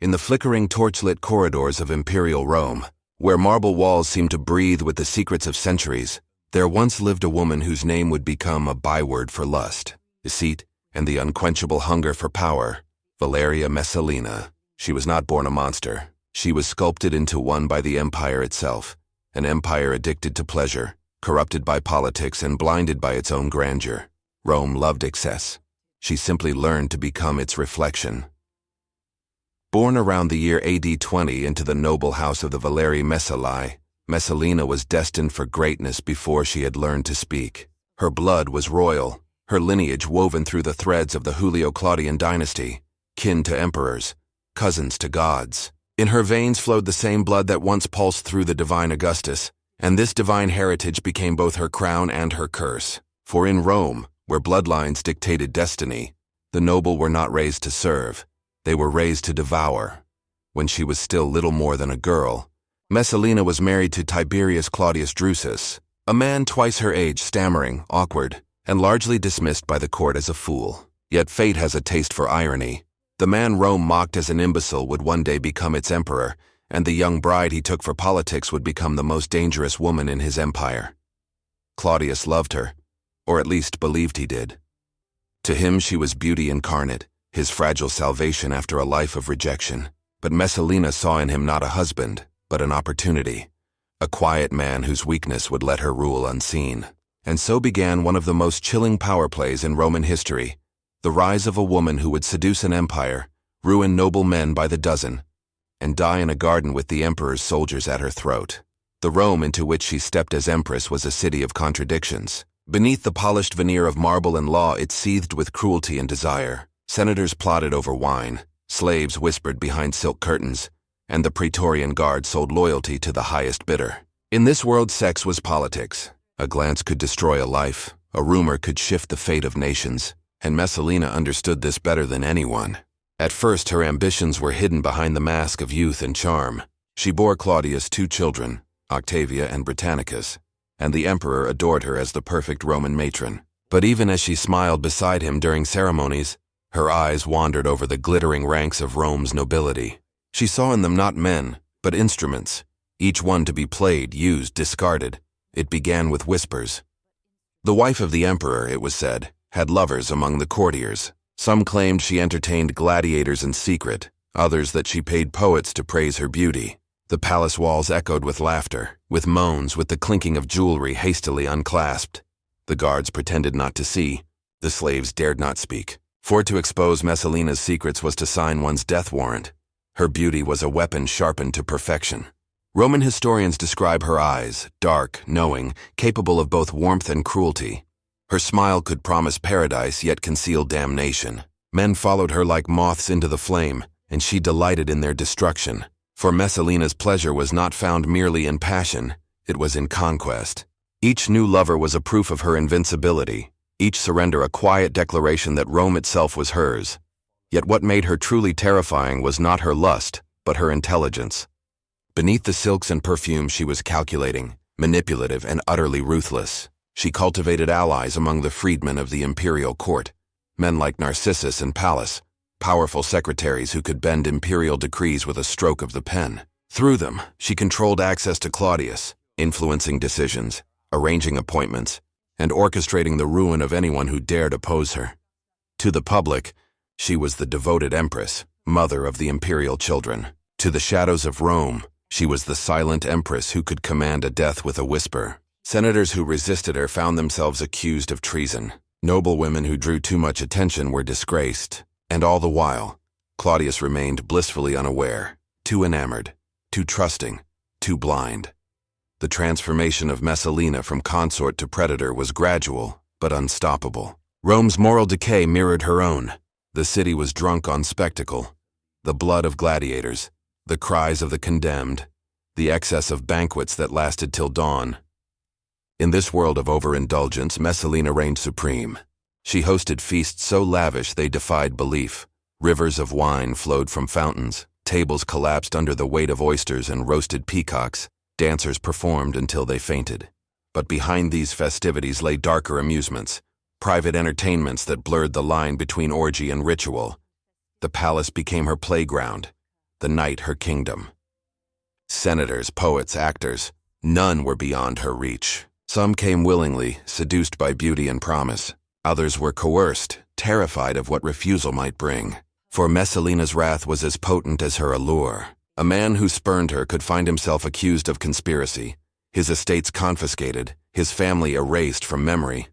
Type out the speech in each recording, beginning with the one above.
In the flickering torchlit corridors of Imperial Rome, where marble walls seemed to breathe with the secrets of centuries, there once lived a woman whose name would become a byword for lust, deceit, and the unquenchable hunger for power. Valeria Messalina. She was not born a monster. She was sculpted into one by the empire itself, an empire addicted to pleasure, corrupted by politics and blinded by its own grandeur. Rome loved excess. She simply learned to become its reflection. Born around the year AD 20 into the noble house of the Valeria Messalina, Messalina was destined for greatness before she had learned to speak. Her blood was royal, her lineage woven through the threads of the Julio-Claudian dynasty, kin to emperors, cousins to gods. In her veins flowed the same blood that once pulsed through the divine Augustus, and this divine heritage became both her crown and her curse. For in Rome, where bloodlines dictated destiny, the noble were not raised to serve. They were raised to devour. When she was still little more than a girl, Messalina was married to Tiberius Claudius Drusus, a man twice her age, stammering, awkward, and largely dismissed by the court as a fool. Yet fate has a taste for irony. The man Rome mocked as an imbecile would one day become its emperor, and the young bride he took for politics would become the most dangerous woman in his empire. Claudius loved her, or at least believed he did. To him she was beauty incarnate, his fragile salvation after a life of rejection. But Messalina saw in him not a husband, but an opportunity, a quiet man whose weakness would let her rule unseen. And so began one of the most chilling power plays in Roman history, the rise of a woman who would seduce an empire, ruin noble men by the dozen, and die in a garden with the emperor's soldiers at her throat. The Rome into which she stepped as empress was a city of contradictions. Beneath the polished veneer of marble and law, it seethed with cruelty and desire. Senators plotted over wine, slaves whispered behind silk curtains, and the Praetorian Guard sold loyalty to the highest bidder. In this world, sex was politics. A glance could destroy a life, a rumor could shift the fate of nations, and Messalina understood this better than anyone. At first, her ambitions were hidden behind the mask of youth and charm. She bore Claudius 2 children, Octavia and Britannicus, and the emperor adored her as the perfect Roman matron. But even as she smiled beside him during ceremonies, her eyes wandered over the glittering ranks of Rome's nobility. She saw in them not men, but instruments, each one to be played, used, discarded. It began with whispers. The wife of the emperor, it was said, had lovers among the courtiers. Some claimed she entertained gladiators in secret, others that she paid poets to praise her beauty. The palace walls echoed with laughter, with moans, with the clinking of jewelry hastily unclasped. The guards pretended not to see. The slaves dared not speak. For to expose Messalina's secrets was to sign one's death warrant. Her beauty was a weapon sharpened to perfection. Roman historians describe her eyes, dark, knowing, capable of both warmth and cruelty. Her smile could promise paradise yet conceal damnation. Men followed her like moths into the flame, and she delighted in their destruction. For Messalina's pleasure was not found merely in passion, it was in conquest. Each new lover was a proof of her invincibility, each surrender a quiet declaration that Rome itself was hers. Yet what made her truly terrifying was not her lust, but her intelligence. Beneath the silks and perfume she was calculating, manipulative, and utterly ruthless. She cultivated allies among the freedmen of the imperial court, men like Narcissus and Pallas, powerful secretaries who could bend imperial decrees with a stroke of the pen. Through them, she controlled access to Claudius, influencing decisions, arranging appointments, and orchestrating the ruin of anyone who dared oppose her. To the public, she was the devoted empress, mother of the imperial children. To the shadows of Rome, she was the silent empress who could command a death with a whisper. Senators who resisted her found themselves accused of treason. Noble women who drew too much attention were disgraced. And all the while, Claudius remained blissfully unaware, too enamored, too trusting, too blind. The transformation of Messalina from consort to predator was gradual, but unstoppable. Rome's moral decay mirrored her own. The city was drunk on spectacle, the blood of gladiators, the cries of the condemned, the excess of banquets that lasted till dawn. In this world of overindulgence, Messalina reigned supreme. She hosted feasts so lavish they defied belief. Rivers of wine flowed from fountains, tables collapsed under the weight of oysters and roasted peacocks, dancers performed until they fainted. But behind these festivities lay darker amusements, private entertainments that blurred the line between orgy and ritual. The palace became her playground, the night her kingdom. Senators, poets, actors, none were beyond her reach. Some came willingly, seduced by beauty and promise. Others were coerced, terrified of what refusal might bring. For Messalina's wrath was as potent as her allure. A man who spurned her could find himself accused of conspiracy, his estates confiscated, his family erased from memory.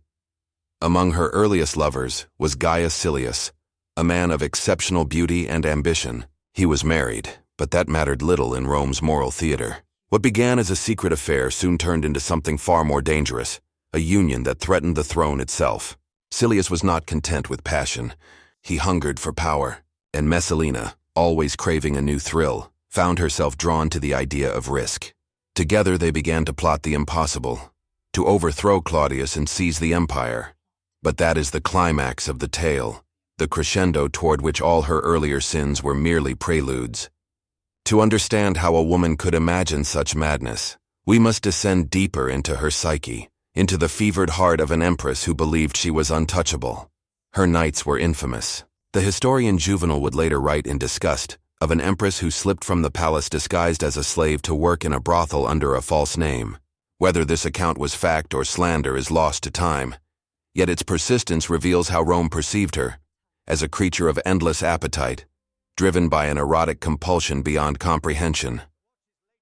Among her earliest lovers was Gaius Silius, a man of exceptional beauty and ambition. He was married, but that mattered little in Rome's moral theater. What began as a secret affair soon turned into something far more dangerous, a union that threatened the throne itself. Silius was not content with passion. He hungered for power, and Messalina, always craving a new thrill, found herself drawn to the idea of risk. Together they began to plot the impossible, to overthrow Claudius and seize the empire. But that is the climax of the tale, the crescendo toward which all her earlier sins were merely preludes. To understand how a woman could imagine such madness, we must descend deeper into her psyche, into the fevered heart of an empress who believed she was untouchable. Her nights were infamous. The historian Juvenal would later write in disgust of an empress who slipped from the palace disguised as a slave to work in a brothel under a false name. Whether this account was fact or slander is lost to time, yet its persistence reveals how Rome perceived her, as a creature of endless appetite, driven by an erotic compulsion beyond comprehension.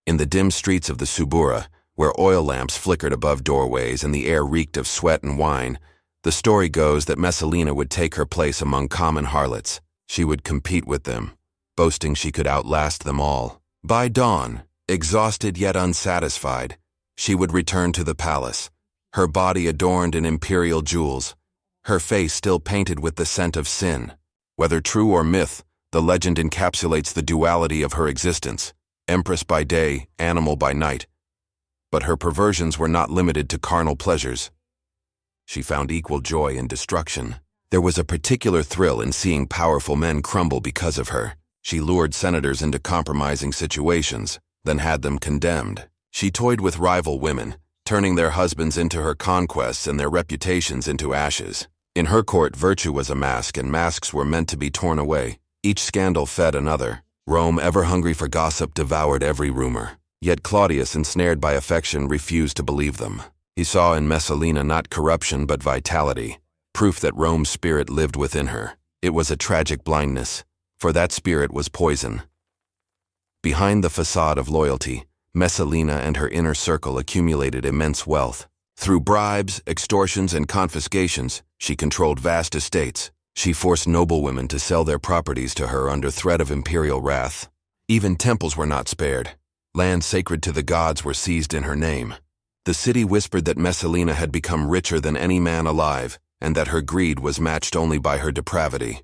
In the dim streets of the Subura, where oil lamps flickered above doorways and the air reeked of sweat and wine, the story goes that Messalina would take her place among common harlots. She would compete with them, boasting she could outlast them all. By dawn, exhausted yet unsatisfied, she would return to the palace, her body adorned in imperial jewels, her face still painted with the scent of sin. Whether true or myth, the legend encapsulates the duality of her existence, empress by day, animal by night. But her perversions were not limited to carnal pleasures. She found equal joy in destruction. There was a particular thrill in seeing powerful men crumble because of her. She lured senators into compromising situations, then had them condemned. She toyed with rival women, turning their husbands into her conquests and their reputations into ashes. In her court, virtue was a mask, and masks were meant to be torn away. Each scandal fed another. Rome, ever hungry for gossip, devoured every rumor. Yet Claudius, ensnared by affection, refused to believe them. He saw in Messalina not corruption but vitality, proof that Rome's spirit lived within her. It was a tragic blindness, for that spirit was poison. Behind the facade of loyalty, Messalina and her inner circle accumulated immense wealth. Through bribes, extortions, and confiscations, she controlled vast estates. She forced noblewomen to sell their properties to her under threat of imperial wrath. Even temples were not spared. Lands sacred to the gods were seized in her name. The city whispered that Messalina had become richer than any man alive, and that her greed was matched only by her depravity.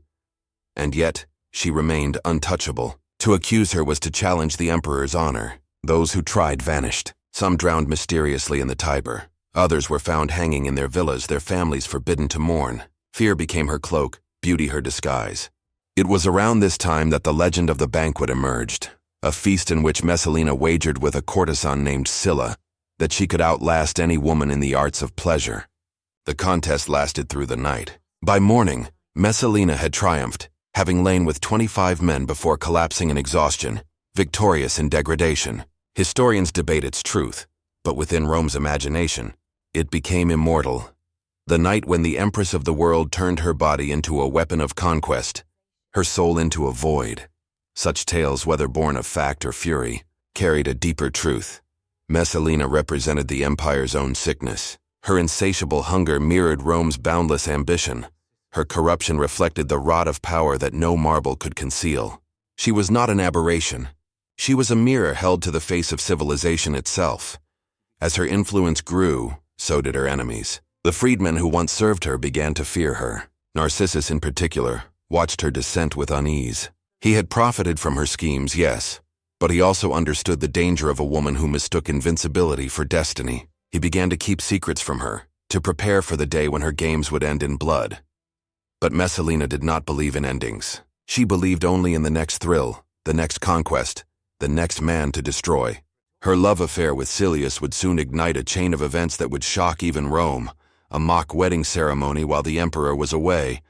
And yet, she remained untouchable. To accuse her was to challenge the emperor's honor. Those who tried vanished. Some drowned mysteriously in the Tiber. Others were found hanging in their villas, their families forbidden to mourn. Fear became her cloak, beauty her disguise. It was around this time that the legend of the banquet emerged, a feast in which Messalina wagered with a courtesan named Scylla that she could outlast any woman in the arts of pleasure. The contest lasted through the night. By morning, Messalina had triumphed, having lain with 25 men before collapsing in exhaustion, victorious in degradation. Historians debate its truth, but within Rome's imagination, it became immortal. The night when the Empress of the world turned her body into a weapon of conquest, her soul into a void. Such tales, whether born of fact or fury, carried a deeper truth. Messalina represented the empire's own sickness. Her insatiable hunger mirrored Rome's boundless ambition. Her corruption reflected the rot of power that no marble could conceal. She was not an aberration. She was a mirror held to the face of civilization itself. As her influence grew, so did her enemies. The freedmen who once served her began to fear her. Narcissus, in particular, watched her descent with unease. He had profited from her schemes, yes, but he also understood the danger of a woman who mistook invincibility for destiny. He began to keep secrets from her, to prepare for the day when her games would end in blood. But Messalina did not believe in endings. She believed only in the next thrill, the next conquest, the next man to destroy. Her love affair with Silius would soon ignite a chain of events that would shock even Rome. A mock wedding ceremony while the emperor was away,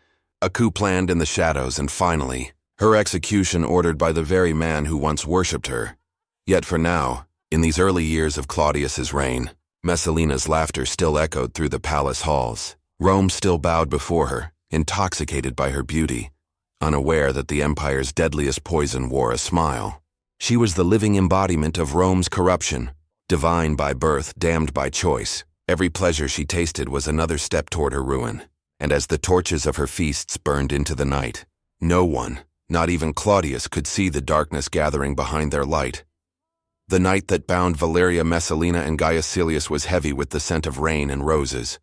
a coup planned in the shadows, and finally, her execution ordered by the very man who once worshipped her. Yet for now, in these early years of Claudius's reign, Messalina's laughter still echoed through the palace halls. Rome still bowed before her, intoxicated by her beauty, unaware that the empire's deadliest poison wore a smile. She was the living embodiment of Rome's corruption, divine by birth, damned by choice. Every pleasure she tasted was another step toward her ruin, and as the torches of her feasts burned into the night, no one, not even Claudius, could see the darkness gathering behind their light. The night that bound Valeria Messalina and Gaius Caelius was heavy with the scent of rain and roses.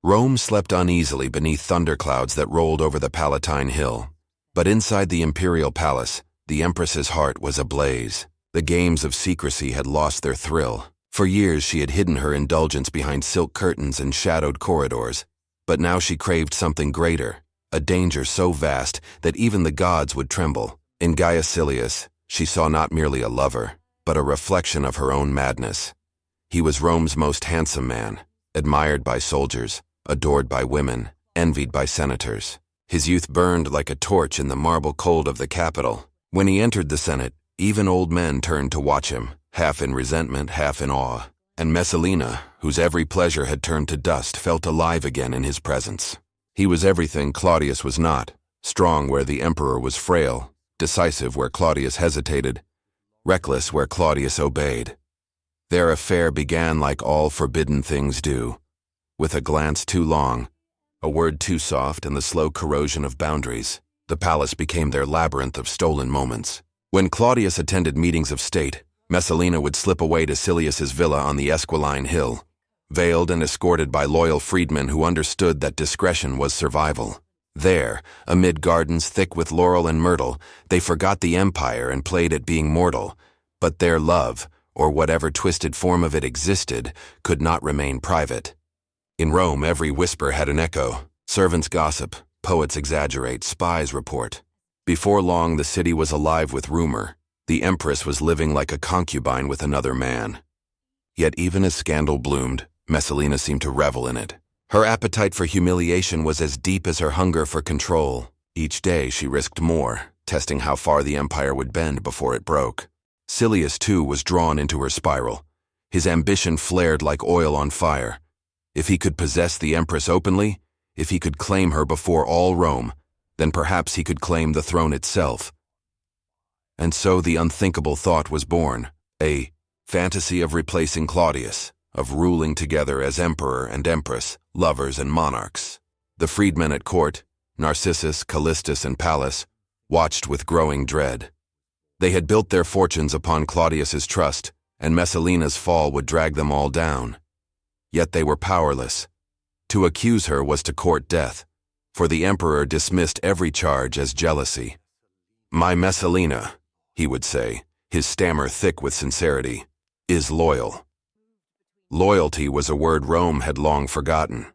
Rome slept uneasily beneath thunderclouds that rolled over the Palatine Hill. But inside the Imperial palace, the Empress's heart was ablaze. The games of secrecy had lost their thrill. For years she had hidden her indulgence behind silk curtains and shadowed corridors. But now she craved something greater, a danger so vast that even the gods would tremble. In Gaius Caelius, she saw not merely a lover, but a reflection of her own madness. He was Rome's most handsome man, admired by soldiers, adored by women, envied by senators. His youth burned like a torch in the marble cold of the capital. When he entered the Senate, even old men turned to watch him, half in resentment, half in awe. And Messalina, whose every pleasure had turned to dust, felt alive again in his presence. He was everything Claudius was not, strong where the emperor was frail, decisive where Claudius hesitated, reckless where Claudius obeyed. Their affair began like all forbidden things do, with a glance too long, a word too soft, and the slow corrosion of boundaries. The palace became their labyrinth of stolen moments. When Claudius attended meetings of state, Messalina would slip away to Caelius's villa on the Esquiline Hill, veiled and escorted by loyal freedmen who understood that discretion was survival. There, amid gardens thick with laurel and myrtle, they forgot the empire and played at being mortal. But their love, or whatever twisted form of it existed, could not remain private. In Rome, every whisper had an echo. Servants gossip, poets exaggerate, spies report. Before long, the city was alive with rumor. The Empress was living like a concubine with another man. Yet even as scandal bloomed, Messalina seemed to revel in it. Her appetite for humiliation was as deep as her hunger for control. Each day she risked more, testing how far the empire would bend before it broke. Caelius, too, was drawn into her spiral. His ambition flared like oil on fire. If he could possess the Empress openly, if he could claim her before all Rome, then perhaps he could claim the throne itself. And so the unthinkable thought was born, a fantasy of replacing Claudius, of ruling together as emperor and empress, lovers and monarchs. The freedmen at court, Narcissus, Callistus, and Pallas, watched with growing dread. They had built their fortunes upon Claudius's trust, and Messalina's fall would drag them all down. Yet they were powerless. To accuse her was to court death, for the emperor dismissed every charge as jealousy. "My Messalina," he would say, his stammer thick with sincerity, "is loyal." Loyalty was a word Rome had long forgotten.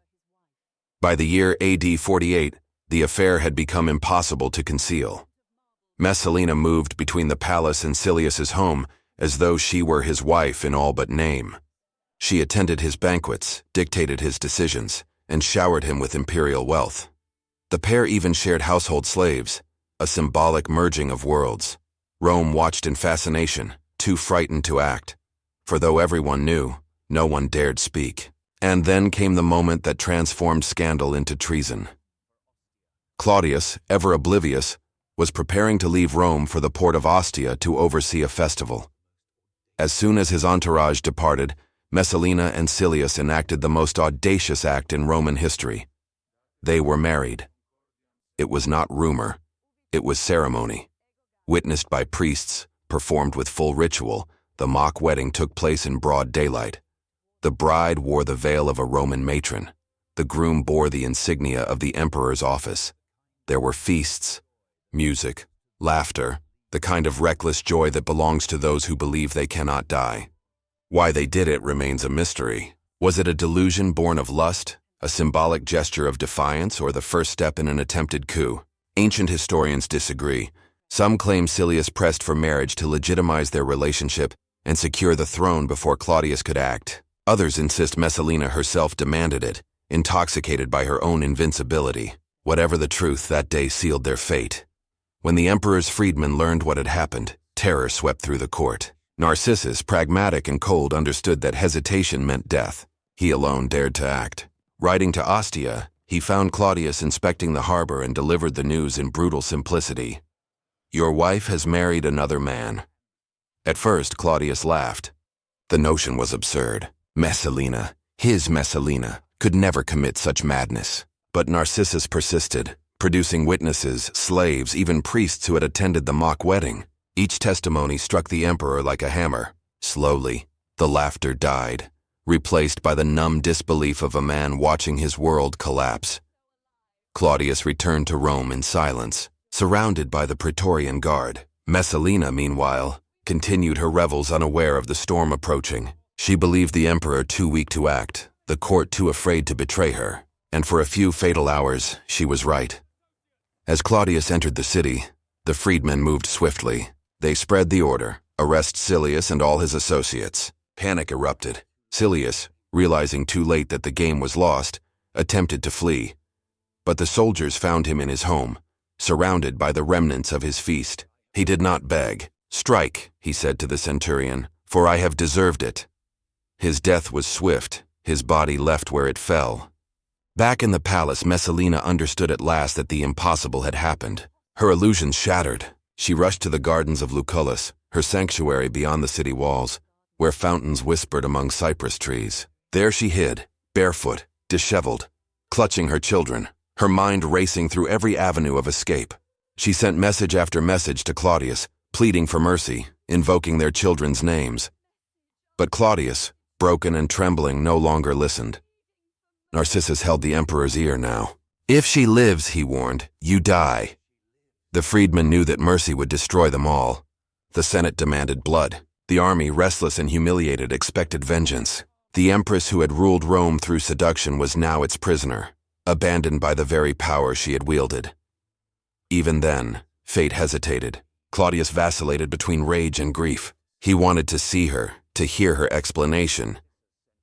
By the year AD 48, the affair had become impossible to conceal. Messalina moved between the palace and Caelius's home as though she were his wife in all but name. She attended his banquets, dictated his decisions, and showered him with imperial wealth. The pair even shared household slaves, a symbolic merging of worlds. Rome watched in fascination, too frightened to act, for though everyone knew, no one dared speak. And then came the moment that transformed scandal into treason. Claudius, ever oblivious, was preparing to leave Rome for the port of Ostia to oversee a festival. As soon as his entourage departed, Messalina and Caelius enacted the most audacious act in Roman history. They were married. It was not rumor, it was ceremony. Witnessed by priests, performed with full ritual, the mock wedding took place in broad daylight. The bride wore the veil of a Roman matron. The groom bore the insignia of the emperor's office. There were feasts, music, laughter, the kind of reckless joy that belongs to those who believe they cannot die. Why they did it remains a mystery. Was it a delusion born of lust, a symbolic gesture of defiance, or the first step in an attempted coup? Ancient historians disagree. Some claim Caelius pressed for marriage to legitimize their relationship and secure the throne before Claudius could act. Others insist Messalina herself demanded it, intoxicated by her own invincibility. Whatever the truth, that day sealed their fate. When the emperor's freedmen learned what had happened, terror swept through the court. Narcissus, pragmatic and cold, understood that hesitation meant death. He alone dared to act. Riding to Ostia, he found Claudius inspecting the harbor and delivered the news in brutal simplicity. "Your wife has married another man." At first, Claudius laughed. The notion was absurd. Messalina, his Messalina, could never commit such madness. But Narcissus persisted, producing witnesses, slaves, even priests who had attended the mock wedding. Each testimony struck the emperor like a hammer. Slowly, the laughter died, replaced by the numb disbelief of a man watching his world collapse. Claudius returned to Rome in silence, surrounded by the Praetorian Guard. Messalina, meanwhile, continued her revels unaware of the storm approaching. She believed the emperor too weak to act, the court too afraid to betray her, and for a few fatal hours, she was right. As Claudius entered the city, the freedmen moved swiftly. They spread the order: arrest Silius and all his associates. Panic erupted. Silius, realizing too late that the game was lost, attempted to flee. But the soldiers found him in his home, surrounded by the remnants of his feast. He did not beg. "Strike," he said to the centurion, "for I have deserved it." His death was swift. His body left where it fell. Back in the palace, Messalina understood at last that the impossible had happened. Her illusions shattered. She rushed to the gardens of Lucullus, her sanctuary beyond the city walls, where fountains whispered among cypress trees. There she hid, barefoot, disheveled, clutching her children, her mind racing through every avenue of escape. She sent message after message to Claudius, pleading for mercy, invoking their children's names. But Claudius, broken and trembling, no longer listened. Narcissus held the emperor's ear now. "If she lives," he warned, "you die." The freedmen knew that mercy would destroy them all. The Senate demanded blood. The army, restless and humiliated, expected vengeance. The Empress who had ruled Rome through seduction was now its prisoner, abandoned by the very power she had wielded. Even then, fate hesitated. Claudius vacillated between rage and grief. He wanted to see her, to hear her explanation,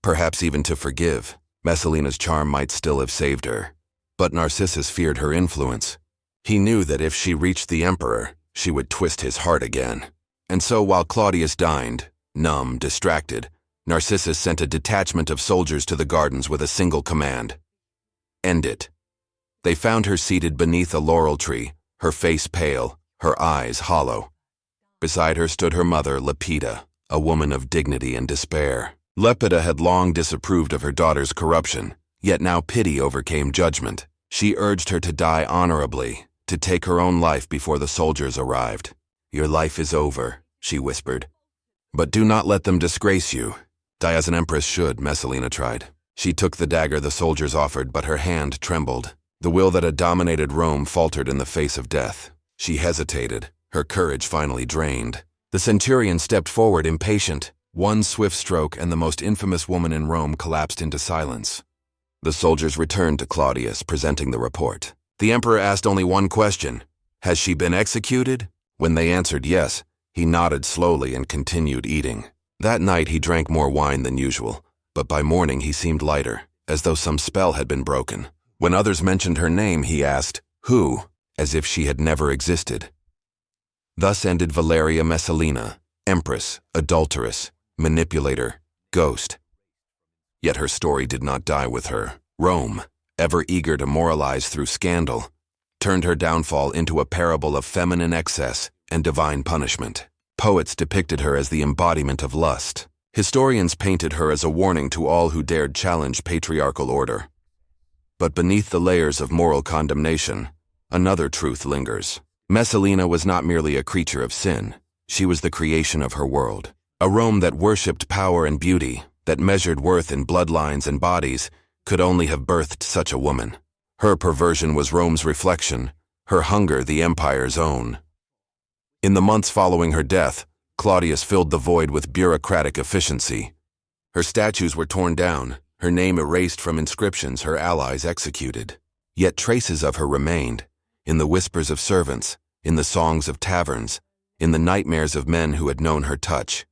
perhaps even to forgive. Messalina's charm might still have saved her. But Narcissus feared her influence. He knew that if she reached the emperor, she would twist his heart again. And so while Claudius dined, numb, distracted, Narcissus sent a detachment of soldiers to the gardens with a single command: end it. They found her seated beneath a laurel tree, her face pale, her eyes hollow. Beside her stood her mother, Lepida, a woman of dignity and despair. Lepida had long disapproved of her daughter's corruption, yet now pity overcame judgment. She urged her to die honorably, to take her own life before the soldiers arrived. "Your life is over," she whispered. "But do not let them disgrace you. Die as an empress should," Messalina tried. She took the dagger the soldiers offered, but her hand trembled. The will that had dominated Rome faltered in the face of death. She hesitated, her courage finally drained. The centurion stepped forward, impatient. One swift stroke, and the most infamous woman in Rome collapsed into silence. The soldiers returned to Claudius, presenting the report. The emperor asked only one question: "Has she been executed?" When they answered yes, he nodded slowly and continued eating. That night he drank more wine than usual, but by morning he seemed lighter, as though some spell had been broken. When others mentioned her name, he asked, "Who?" as if she had never existed. Thus ended Valeria Messalina, empress, adulteress, manipulator, ghost. Yet her story did not die with her. Rome, ever eager to moralize through scandal, turned her downfall into a parable of feminine excess and divine punishment. Poets depicted her as the embodiment of lust. Historians painted her as a warning to all who dared challenge patriarchal order. But beneath the layers of moral condemnation, another truth lingers. Messalina was not merely a creature of sin. She was the creation of her world. A Rome that worshipped power and beauty, that measured worth in bloodlines and bodies, could only have birthed such a woman. Her perversion was Rome's reflection, her hunger the empire's own. In the months following her death, Claudius filled the void with bureaucratic efficiency. Her statues were torn down, her name erased from inscriptions, her allies executed. Yet traces of her remained, in the whispers of servants, in the songs of taverns, in the nightmares of men who had known her touch.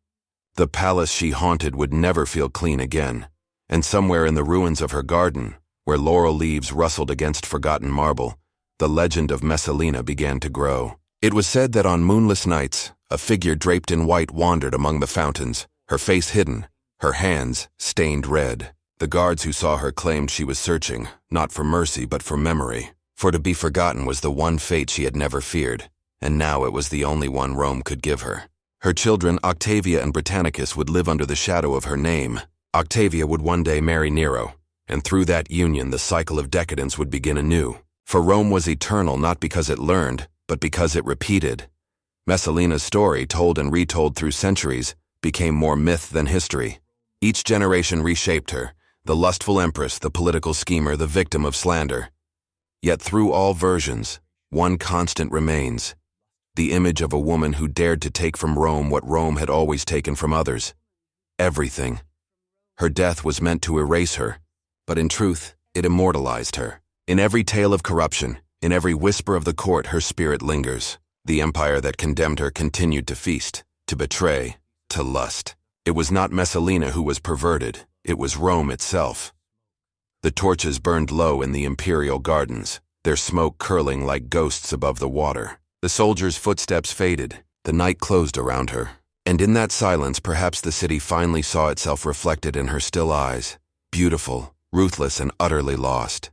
The palace she haunted would never feel clean again, and somewhere in the ruins of her garden, where laurel leaves rustled against forgotten marble, the legend of Messalina began to grow. It was said that on moonless nights, a figure draped in white wandered among the fountains, her face hidden, her hands stained red. The guards who saw her claimed she was searching, not for mercy but for memory, for to be forgotten was the one fate she had never feared, and now it was the only one Rome could give her. Her children, Octavia and Britannicus, would live under the shadow of her name. Octavia would one day marry Nero, and through that union the cycle of decadence would begin anew. For Rome was eternal not because it learned, but because it repeated. Messalina's story, told and retold through centuries, became more myth than history. Each generation reshaped her, the lustful empress, the political schemer, the victim of slander. Yet through all versions, one constant remains: the image of a woman who dared to take from Rome what Rome had always taken from others: everything. Her death was meant to erase her, but in truth, it immortalized her. In every tale of corruption, in every whisper of the court, her spirit lingers. The empire that condemned her continued to feast, to betray, to lust. It was not Messalina who was perverted, it was Rome itself. The torches burned low in the Imperial gardens, their smoke curling like ghosts above the water. The soldiers' footsteps faded, the night closed around her. And in that silence, perhaps the city finally saw itself reflected in her still eyes, beautiful, ruthless, and utterly lost.